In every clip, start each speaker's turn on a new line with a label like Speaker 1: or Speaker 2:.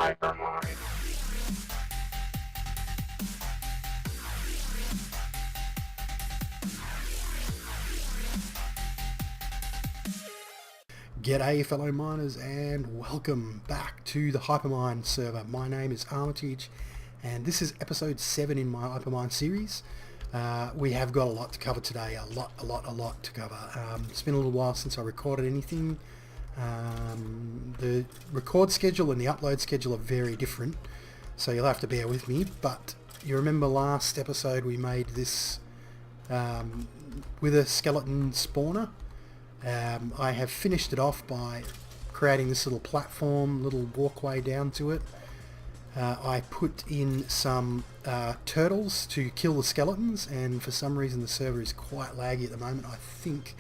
Speaker 1: Hypermine.
Speaker 2: G'day fellow miners and welcome back to the Hypermine server. My name is Armitage and this is episode 7 in my Hypermine series. We have got a lot to cover today, a lot to cover. It's been a little while since I recorded anything. The record schedule and the upload schedule are very different, so you'll have to bear with me. But you remember last episode we made this with a skeleton spawner. I have finished it off by creating this little platform, little walkway down to it. I put in some turtles to kill the skeletons, and for some reason the server is quite laggy at the moment. I think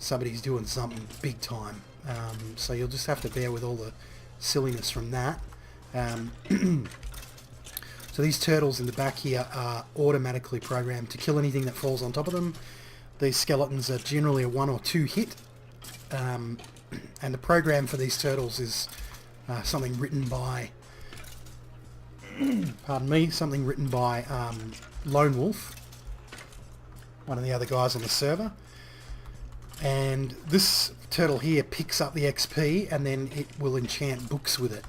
Speaker 2: somebody's doing something big time, so you'll just have to bear with all the silliness from that. So these turtles in the back here are automatically programmed to kill anything that falls on top of them. These skeletons are generally a 1 or 2 hit, and the program for these turtles is something written by Lone Wolf, one of the other guys on the server. And this turtle here picks up the XP and then it will enchant books with it.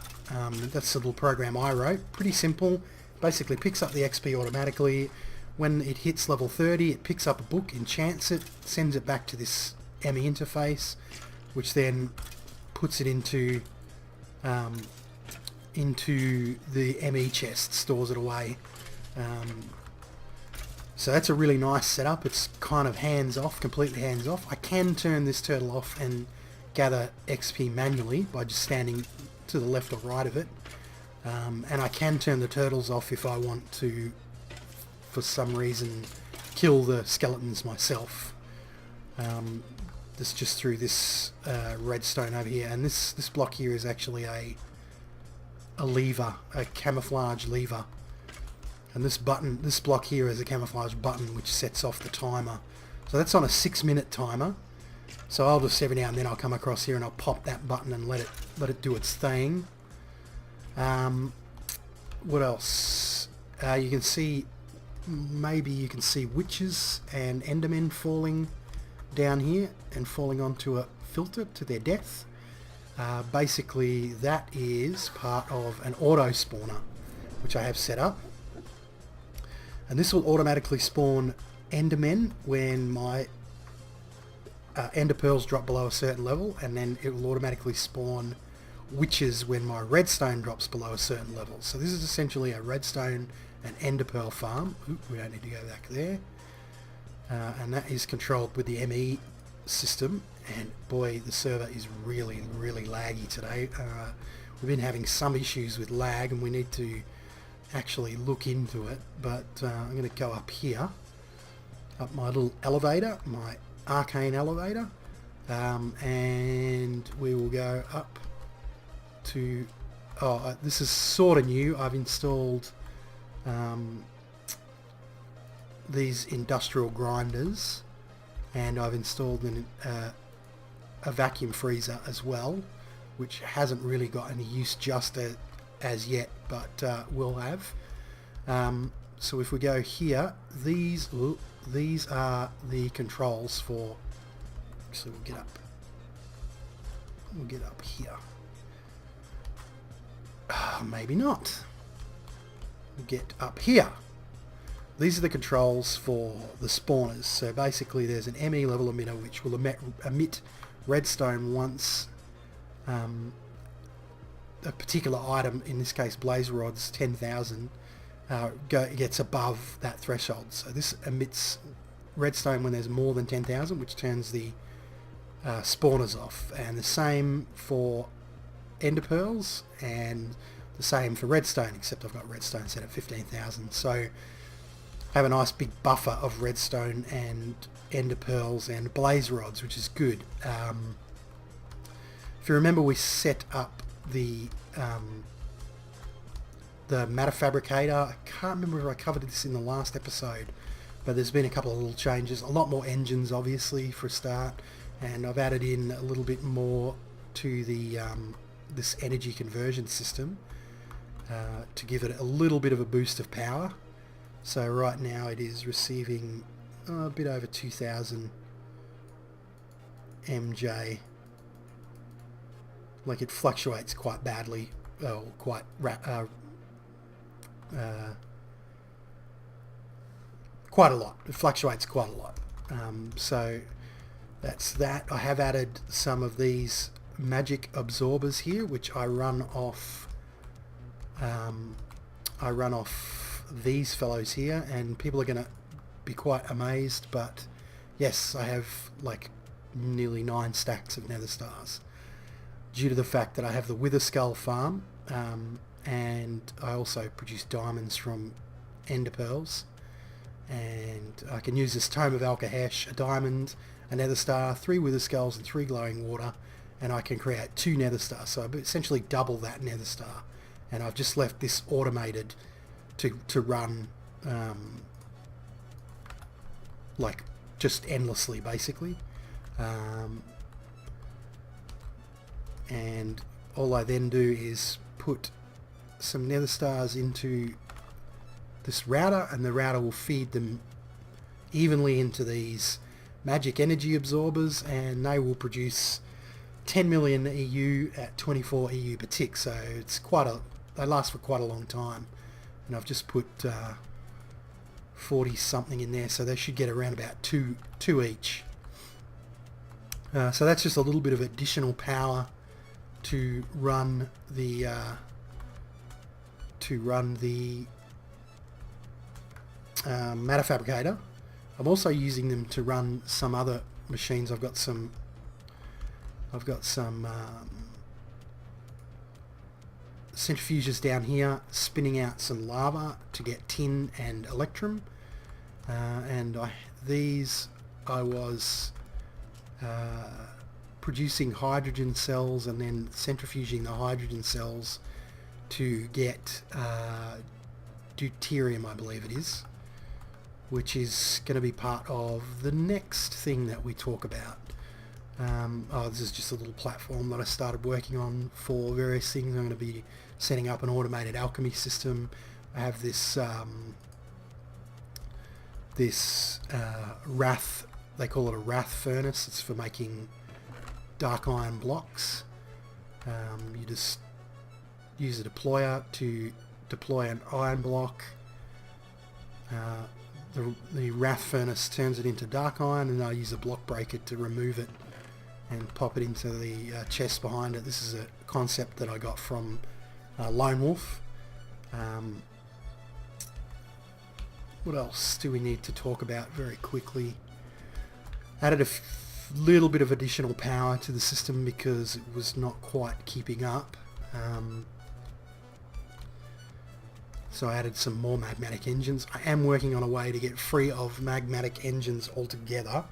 Speaker 2: That's the little program I wrote. Pretty simple. Basically picks up the XP automatically. When it hits level 30, it picks up a book, enchants it, sends it back to this ME interface, which then puts it into the ME chest, stores it away. So that's a really nice setup. It's kind of hands-off, completely hands-off. I can turn this turtle off and gather XP manually by just standing to the left or right of it. And I can turn the turtles off if I want to, for some reason, kill the skeletons myself. This just through this redstone over here, and this block here is actually a lever, a camouflage lever, and this block here is a camouflage button which sets off the timer. So that's on a 6-minute timer. So I'll just every now and then I'll come across here and I'll pop that button and let it do its thing. What else? You can see. Maybe you can see witches and endermen falling down here and falling onto a filter to their death. Basically that is part of an auto spawner which I have set up, and this will automatically spawn endermen when my ender pearls drop below a certain level, and then it will automatically spawn witches when my redstone drops below a certain level. So this is essentially a redstone and ender pearl farm. Oop, we don't need to go back there. And that is controlled with the ME system, and boy, the server is really laggy today. We've been having some issues with lag and we need to actually look into it, but I'm going to go up here, up my little elevator, my arcane elevator, and we will go up to, this is sort of new. I've installed these industrial grinders, and I've installed a vacuum freezer as well, which hasn't really got any use just as yet, but will have. So if we go here, these are the controls for, actually we'll get up here. Maybe not. We'll get up here. These are the controls for the spawners. So basically there's an ME level emitter which will emit redstone once a particular item, in this case blaze rods 10,000, gets above that threshold. So this emits redstone when there's more than 10,000, which turns the spawners off. And the same for ender pearls, and the same for redstone, except I've got redstone set at 15,000. So I have a nice big buffer of redstone and ender pearls and blaze rods, which is good. If you remember, we set up the matter fabricator. I can't remember if I covered this in the last episode, but there's been a couple of little changes. A lot more engines, obviously, for a start, and I've added in a little bit more to the this energy conversion system. to give it a little bit of a boost of power. So right now it is receiving a bit over 2000 MJ. Like, it fluctuates quite badly, quite quite a lot. It fluctuates quite a lot. So that's that. I have added some of these magic absorbers here, which I run off. I run off these fellows here, and people are going to be quite amazed. But yes, I have like nearly 9 stacks of nether stars, due to the fact that I have the Wither Skull farm, and I also produce diamonds from ender pearls, and I can use this Tome of Alkahesh, a diamond, a nether star, 3 Wither Skulls and 3 glowing water, and I can create 2 nether stars, so I essentially double that nether star, and I've just left this automated to run like just endlessly basically. And all I then do is put some nether stars into this router, and the router will feed them evenly into these magic energy absorbers, and they will produce 10 million EU at 24 EU per tick, so it's they last for quite a long time. And I've just put 40 something in there, so they should get around about two each. So that's just a little bit of additional power to run the matter fabricator. I'm also using them to run some other machines. I've got some centrifuges down here spinning out some lava to get tin and electrum, and I was producing hydrogen cells and then centrifuging the hydrogen cells to get deuterium, I believe it is, which is going to be part of the next thing that we talk about. This is just a little platform that I started working on for various things. I'm going to be setting up an automated alchemy system. I have this wrath, they call it a wrath furnace. It's for making dark iron blocks. You just use a deployer to deploy an iron block. The wrath furnace turns it into dark iron, and I use a block breaker to remove it and pop it into the chest behind it. This is a concept that I got from Lone Wolf. What else do we need to talk about very quickly? Added a little bit of additional power to the system because it was not quite keeping up. So I added some more magmatic engines. I am working on a way to get free of magmatic engines altogether,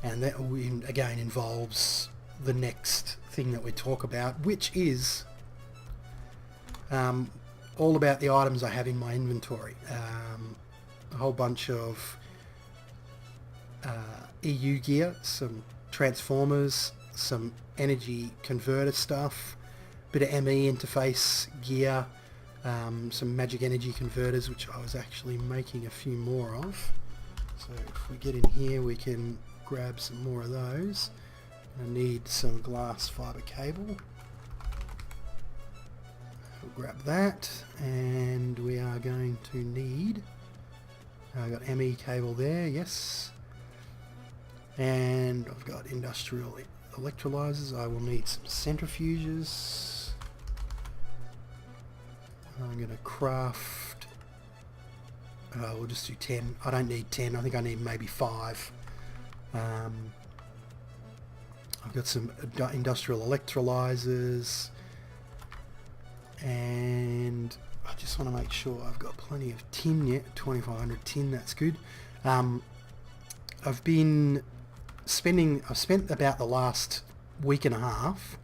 Speaker 2: and that again involves the next thing that we talk about, which is all about the items I have in my inventory. A whole bunch of EU gear, some transformers, some energy converter stuff, bit of ME interface gear, some magic energy converters, which I was actually making a few more of. So if we get in here, we can grab some more of those. I need some glass fiber cable. We'll grab that, and we are going to need, I've got ME cable there, yes, and I've got industrial electrolyzers. I will need some centrifuges. I'm going to craft, we'll just do 10. I don't need 10, I think I need maybe 5. I've got some industrial electrolyzers, and I just want to make sure I've got plenty of tin yet. 2500 tin, that's good. I've spent about the last week and a half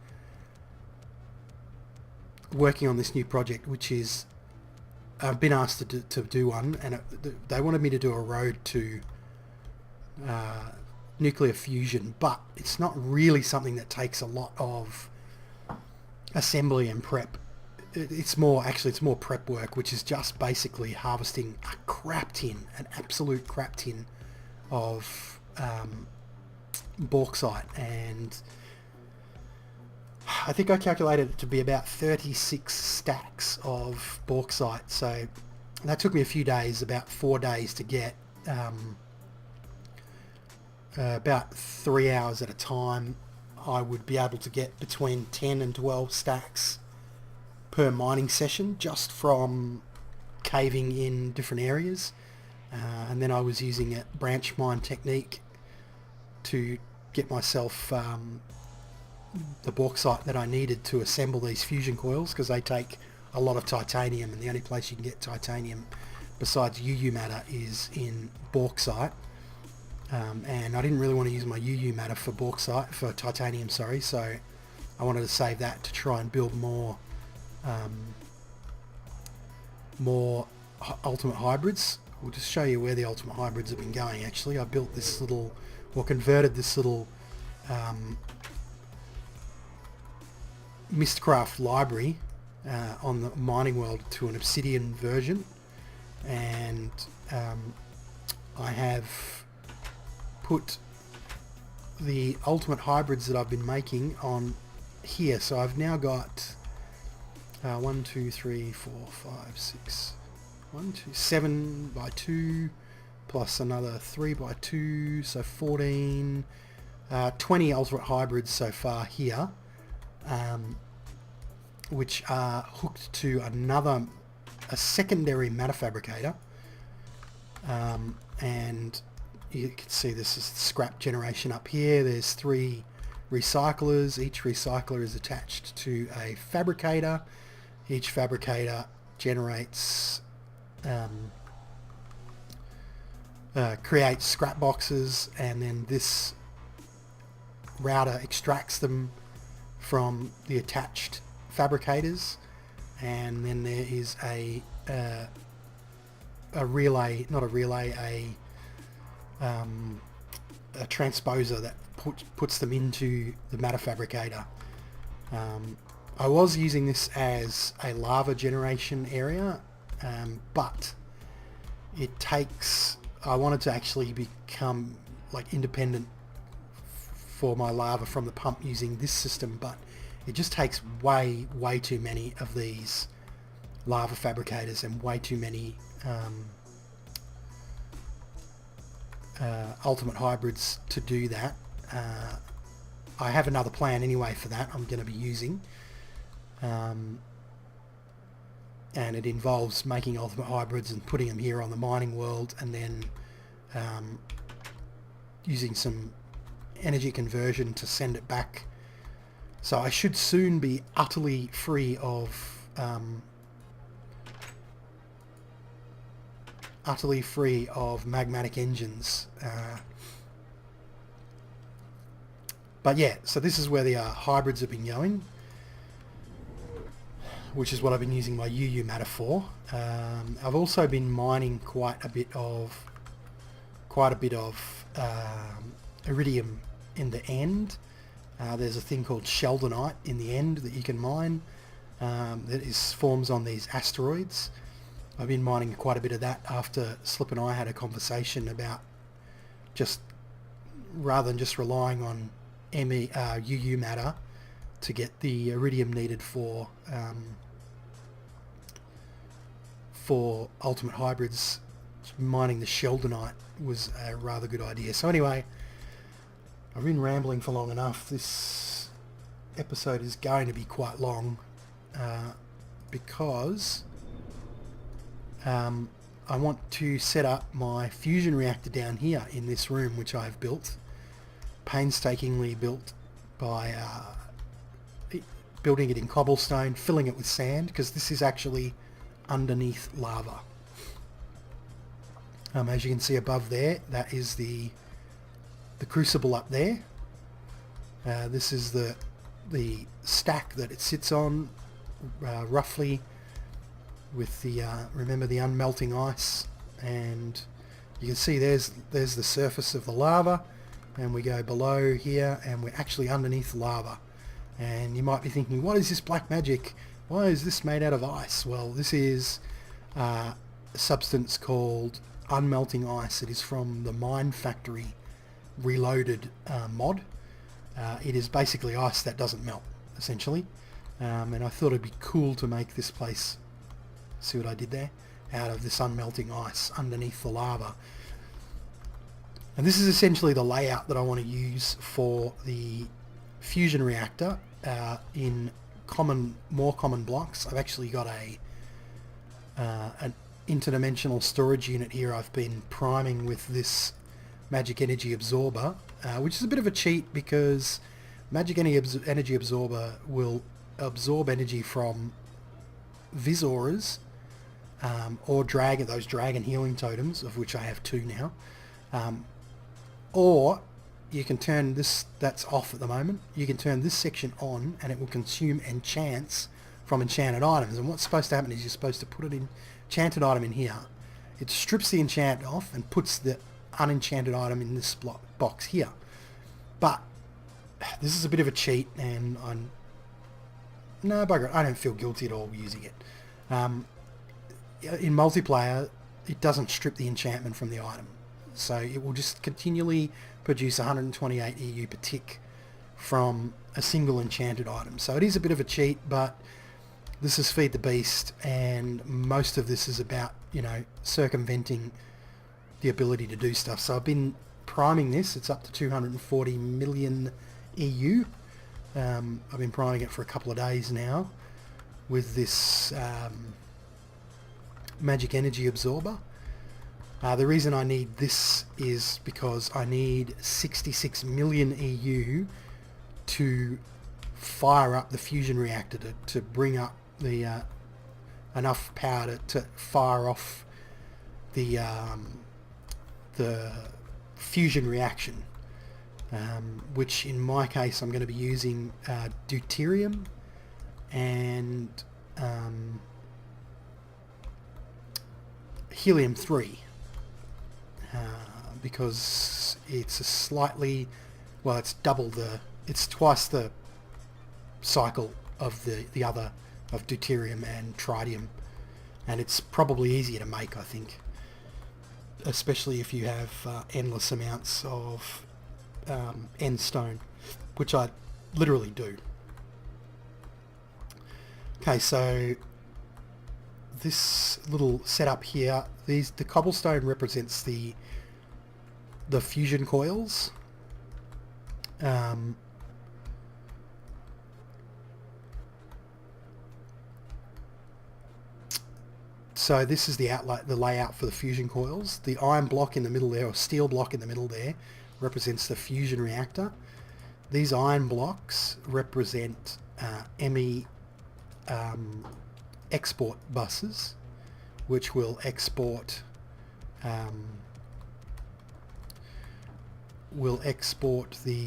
Speaker 2: working on this new project, which is, I've been asked to do one, and they wanted me to do a road to nuclear fusion, but it's not really something that takes a lot of assembly and prep. it's more prep work, which is just basically harvesting an absolute crap tin of bauxite, and I think I calculated it to be about 36 stacks of bauxite. So that took me a few days, about 4 days to get. About 3 hours at a time, I would be able to get between 10 and 12 stacks per mining session just from caving in different areas. And then I was using a branch mine technique to get myself the bauxite that I needed to assemble these fusion coils, because they take a lot of titanium, and the only place you can get titanium besides UU matter is in bauxite. And I didn't really want to use my UU matter for titanium, sorry, so I wanted to save that to try and build more ultimate hybrids. We'll just show you where the ultimate hybrids have been going. Actually, I built this little, or converted this little Mistcraft library on the mining world to an obsidian version, and I have put the ultimate hybrids that I've been making on here. So I've now got 1, 2, 3, 4, 5, 6, 7 by 2 plus another 3 by 2, so 14, 20 ultimate hybrids so far here, which are hooked to a secondary matter fabricator, and you can see this is scrap generation up here. There's 3 recyclers. Each recycler is attached to a fabricator. Each fabricator generates, creates scrap boxes, and then this router extracts them from the attached fabricators, and then there is a transposer that puts them into the matter fabricator. I was using this as a lava generation area, but it takes, I wanted to actually become like independent for my lava from the pump using this system, but it just takes way too many of these lava fabricators and way too many ultimate hybrids to do that. I have another plan anyway for that I'm going to be using, and it involves making ultimate hybrids and putting them here on the mining world, and then using some energy conversion to send it back. So I should soon be utterly free of magmatic engines. But yeah, so this is where the hybrids have been going, which is what I've been using my UU matter for. I've also been mining quite a bit of iridium in the end. There's a thing called sheldonite in the end that you can mine, that forms on these asteroids. I've been mining quite a bit of that after Slip and I had a conversation about just, rather than just relying on UU matter to get the iridium needed for ultimate hybrids, mining the sheldonite was a rather good idea. So anyway, I've been rambling for long enough. This episode is going to be quite long because I want to set up my fusion reactor down here in this room, which I've built, painstakingly built by building it in cobblestone, filling it with sand, because this is actually underneath lava. As you can see above there, that is the crucible up there. This is the stack that it sits on, roughly, with the remember the unmelting ice, and you can see there's the surface of the lava, and we go below here and we're actually underneath lava. And you might be thinking, what is this black magic? Why is this made out of ice? Well, this is a substance called unmelting ice. It is from the Mine Factory Reloaded mod. It is basically ice that doesn't melt, essentially. And I thought it'd be cool to make this place, see what I did there, out of this unmelting ice underneath the lava. And this is essentially the layout that I want to use for the fusion reactor in more common blocks. I've actually got an interdimensional storage unit here I've been priming with this magic energy absorber, which is a bit of a cheat because magic energy absorber will absorb energy from Viz auras or those dragon healing totems, of which I have 2 now. Or you can turn this, that's off at the moment, you can turn this section on and it will consume enchants from enchanted items. And what's supposed to happen is you're supposed to put an enchanted item in here. It strips the enchant off and puts the unenchanted item in this box here. But this is a bit of a cheat, and no, bugger it, I don't feel guilty at all using it. In multiplayer, it doesn't strip the enchantment from the item. So it will just continually produce 128 EU per tick from a single enchanted item. So it is a bit of a cheat, but this is Feed the Beast, and most of this is about, circumventing the ability to do stuff. So I've been priming this. It's up to 240 million EU. I've been priming it for a couple of days now with this magic energy absorber. The reason I need this is because I need 66 million EU to fire up the fusion reactor, to bring up the enough power to fire off the fusion reaction, which in my case I'm going to be using deuterium and helium-3. Because it's it's twice the cycle of the other, of deuterium and tritium, and it's probably easier to make, I think, especially if you have endless amounts of end stone, which I literally do. Okay, so this little setup here, the cobblestone represents the fusion coils. So this is the layout for the fusion coils. The iron block in the middle there, or steel block in the middle there, represents the fusion reactor. These iron blocks represent ME export buses, which will export the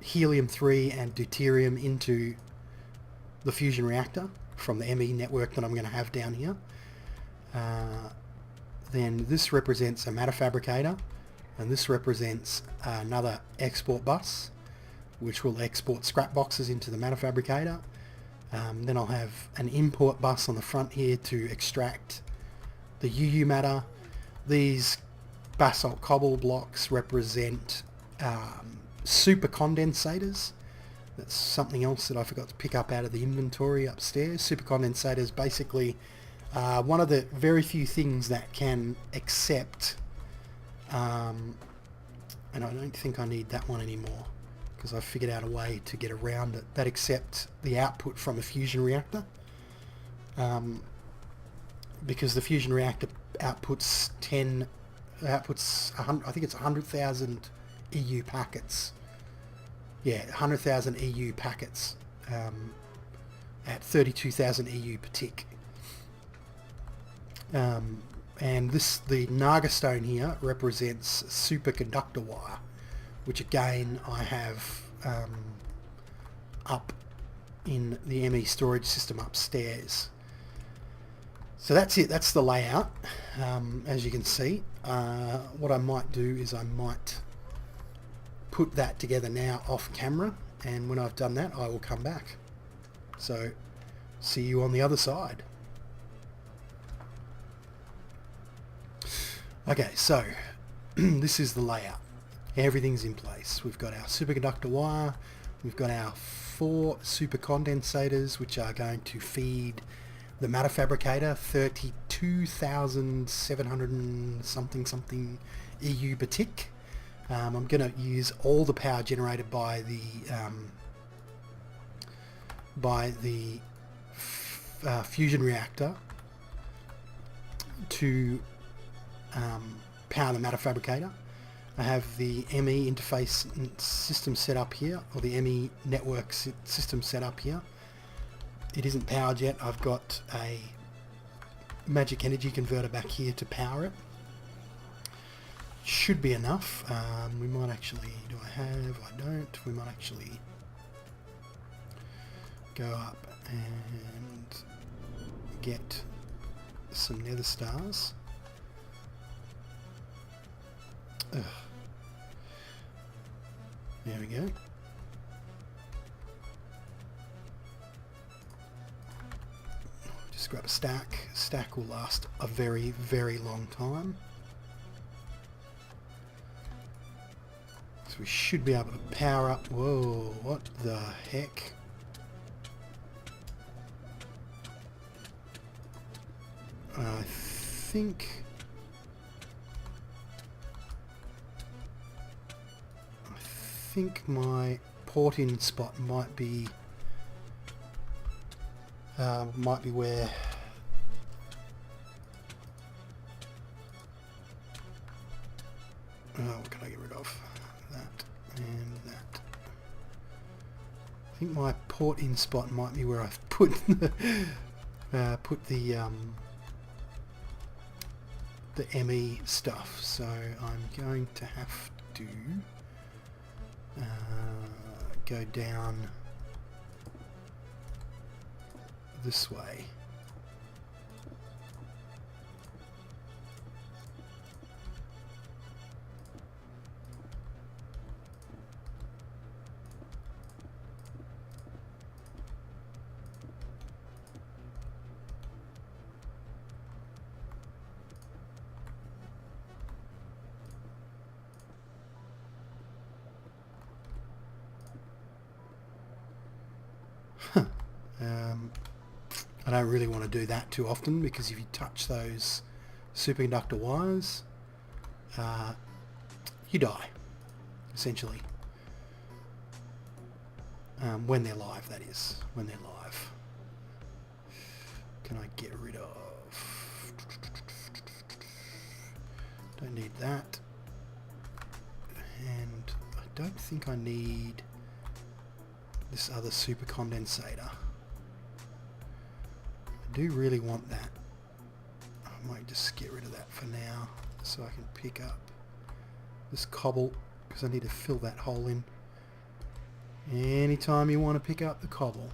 Speaker 2: helium-3 and deuterium into the fusion reactor from the ME network that I'm going to have down here. Then this represents a matter fabricator, and this represents another export bus, which will export scrap boxes into the matter fabricator. Then I'll have an import bus on the front here to extract the UU matter. These basalt cobble blocks represent super condensators. That's something else that I forgot to pick up out of the inventory upstairs. Super condensators, basically one of the very few things that can accept, and I don't think I need that one anymore, because I've figured out a way to get around it, that accept the output from a fusion reactor, because the fusion reactor outputs I think it's 100,000 EU packets. Yeah, 100,000 EU packets at 32,000 EU per tick. And the Naga stone here represents superconductor wire, which again I have up in the ME storage system upstairs. So that's it, that's the layout. As you can see, what I might do is I might put that together now off camera and when I've done that I will come back. So see you on the other side. Okay, so this is the layout. Everything's in place. We've got our superconductor wire, we've got our 4 super condensators which are going to feed the matter fabricator, 32,700 and something EU per tick. I'm going to use all the power generated by the fusion reactor to power the matter fabricator. I have the ME interface system set up here, or the ME network system set up here. It isn't powered yet. I've got a magic energy converter back here to power it. Should be enough. We might actually, do I have? I don't. We might actually go up and get some nether stars. Ugh. There we go. Just grab a stack. Stack will last a very, very long time. So we should be able to power up. Whoa, what the heck? I think my port-in spot might be where what can I get rid of? That and that. I think my port-in spot might be where I've put the ME stuff. So I'm going to have to go down this way. I don't really want to do that too often, because if you touch those superconductor wires, you die, essentially. When they're live, that is. When they're live. Can I get rid of... Don't need that. And I don't think I need this other super condensator. I do really want that. I might just get rid of that for now so I can pick up this cobble, because I need to fill that hole in. Anytime you want to pick up the cobble.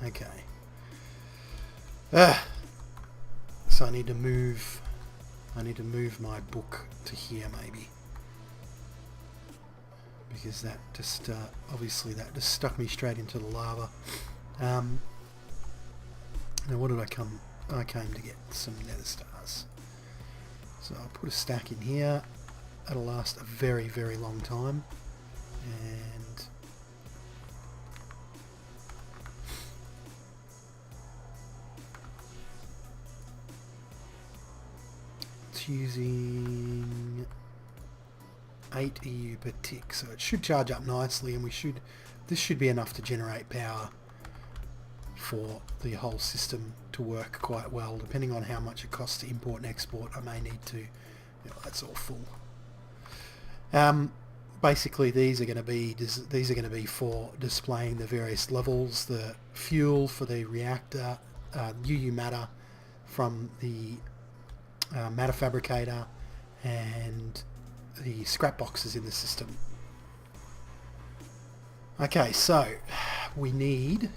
Speaker 2: Okay. So I need to move my book to here maybe, because that just obviously that just stuck me straight into the lava. Now what did I come? I came to get some nether stars. So I'll put a stack in here. That'll last a very, very long time. And using 8 EU per tick, so it should charge up nicely, and this should be enough to generate power for the whole system to work quite well. Depending on how much it costs to import and export, I may need to, that's all full. Basically these are going to be for displaying the various levels, the fuel for the reactor, UU matter from the matter fabricator, and the scrap boxes in the system. Okay, so we need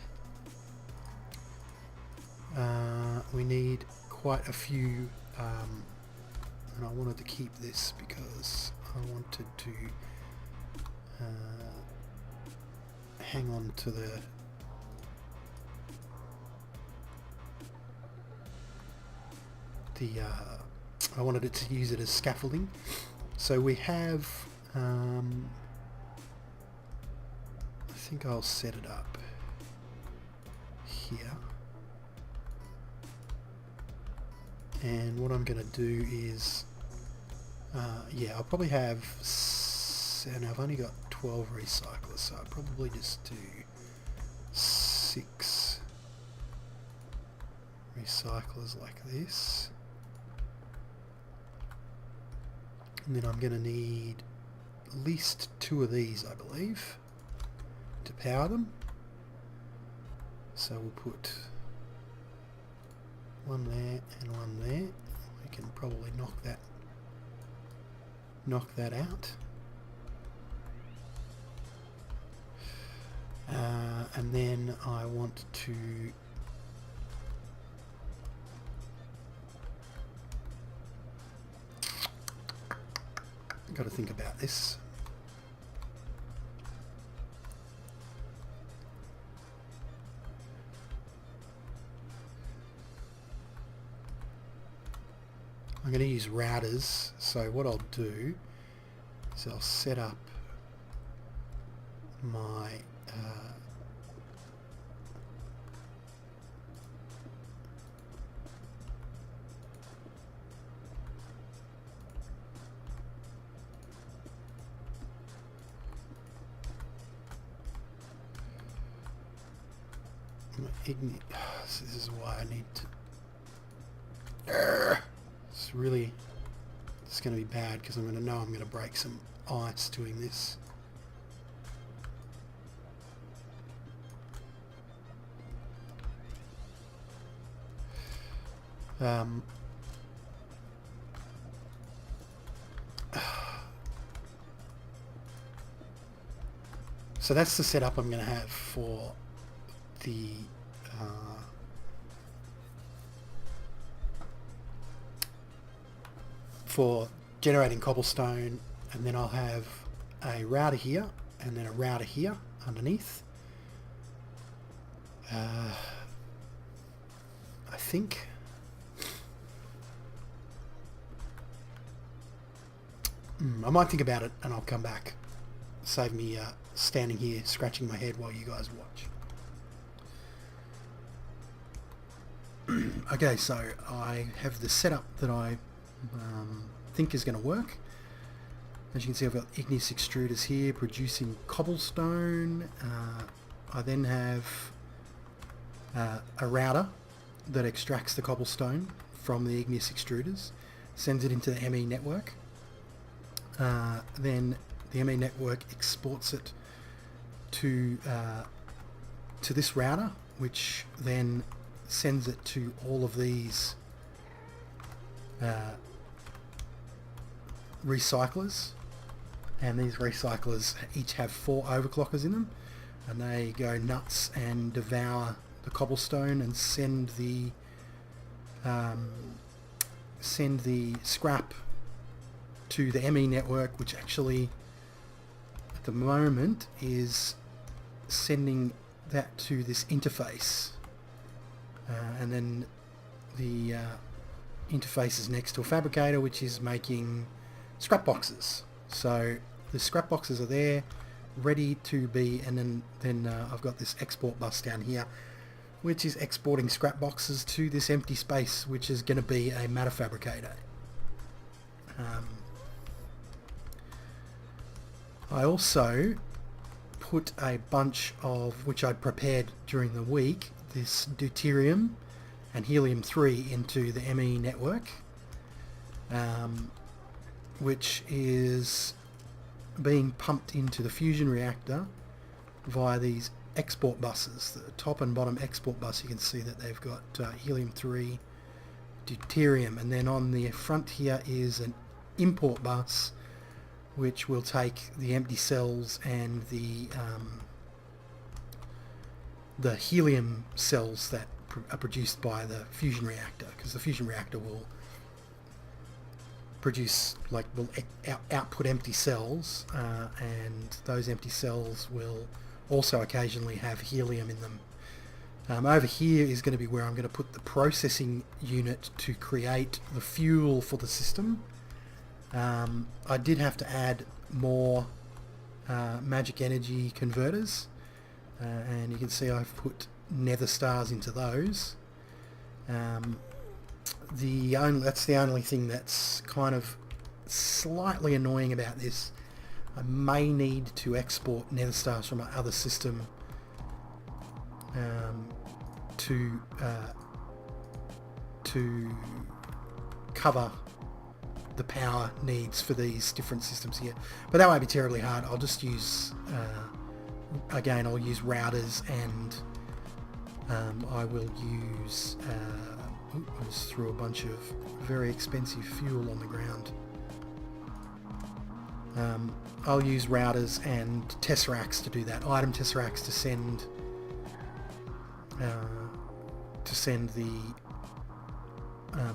Speaker 2: quite a few, and I wanted to keep this because I wanted to hang on to I wanted it to use it as scaffolding. So we have, I think I'll set it up here. And what I'm going to do is, yeah, I'll probably have, and I've only got 12 recyclers, so I'll probably just do 6 recyclers like this. And then I'm going to need at least 2 of these, I believe, to power them. So we'll put 1 there and 1 there. We can probably knock that out. And then I want to got to think about this. I'm going to use routers, so what I'll do is I'll set up my this is why I need to. It's going to be bad because I'm going to break some ice doing this. So that's the setup I'm going to have for the for generating cobblestone, and then I'll have a router here and then a router here underneath. I think I might think about it and I'll come back. Save me standing here scratching my head while you guys watch. Okay, so I have the setup that I think is going to work. As you can see, I've got igneous extruders here producing cobblestone. I then have a router that extracts the cobblestone from the igneous extruders, sends it into the ME network. Then the ME network exports it to this router, which then sends it to all of these recyclers, and these recyclers each have 4 overclockers in them, and they go nuts and devour the cobblestone and send the scrap to the ME network, which actually at the moment is sending that to this interface, and then the interface is next to a fabricator which is making scrap boxes. So the scrap boxes are there ready to be, and then I've got this export bus down here which is exporting scrap boxes to this empty space, which is going to be a matter fabricator. I also put a bunch of, which I'd prepared during the week, this deuterium and helium-3 into the ME network, which is being pumped into the fusion reactor via these export buses. The top and bottom export bus, you can see that they've got helium-3, deuterium, and then on the front here is import bus, which will take the empty cells and the helium cells that are produced by the fusion reactor, because the fusion reactor will produce, will output empty cells, and those empty cells will also occasionally have helium in them. Over here is going to be where I'm going to put the processing unit to create the fuel for the system. I did have to add more magic energy converters, and you can see I've put nether stars into those. That's the only thing that's kind of slightly annoying about this. I may need to export nether stars from my other system to cover the power needs for these different systems here, but that won't be terribly hard. I'll just use again, I'll use routers, and I will use I just threw a bunch of very expensive fuel on the ground. I'll use routers and tesseracts to do that. Item tesseracts to send the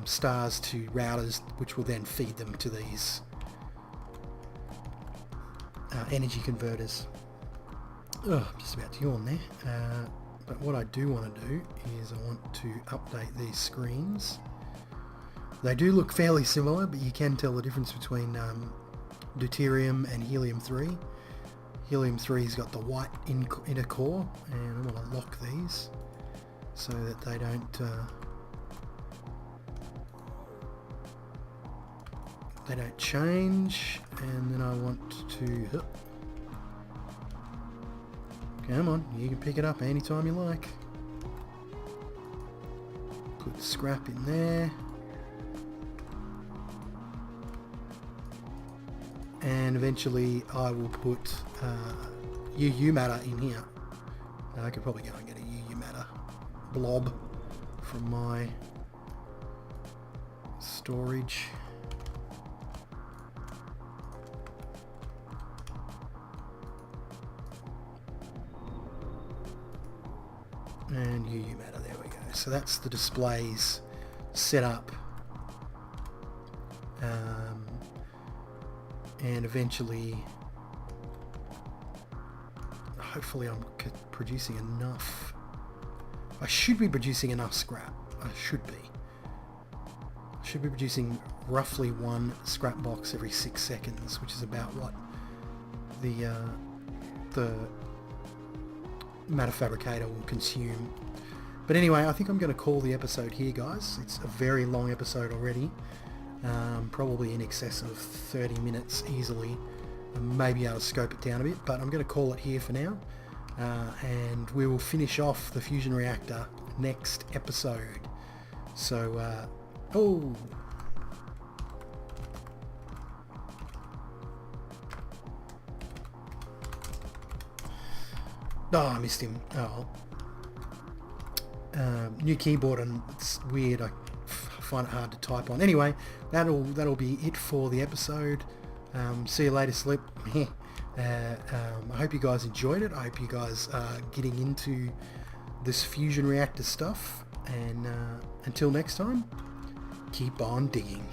Speaker 2: stars to routers, which will then feed them to these energy converters. Oh, I'm just about to yawn there. But what I do want to do is I want to update these screens. They do look fairly similar, but you can tell the difference between deuterium and helium-3. Helium-3's got the white inner core, and I want to lock these so that they don't change. And then I want to come on, you can pick it up anytime you like. Put scrap in there. And eventually I will put UU matter in here. I could probably go and get a UU matter blob from my storage. And UU matter, there we go. So that's the displays set up. And eventually, hopefully I'm producing enough. I should be producing enough scrap. I should be producing roughly one scrap box every 6 seconds, which is about what the matter fabricator will consume. But anyway, I think I'm going to call the episode here, guys. It's a very long episode already, probably in excess of 30 minutes easily. I may be able to scope it down a bit, but I'm going to call it here for now, and we will finish off the fusion reactor next episode. So oh, I missed him. Oh, new keyboard, and it's weird. I find it hard to type on. Anyway, that'll be it for the episode. See you later, Slip. I hope you guys enjoyed it. I hope you guys are getting into this fusion reactor stuff. And until next time, keep on digging.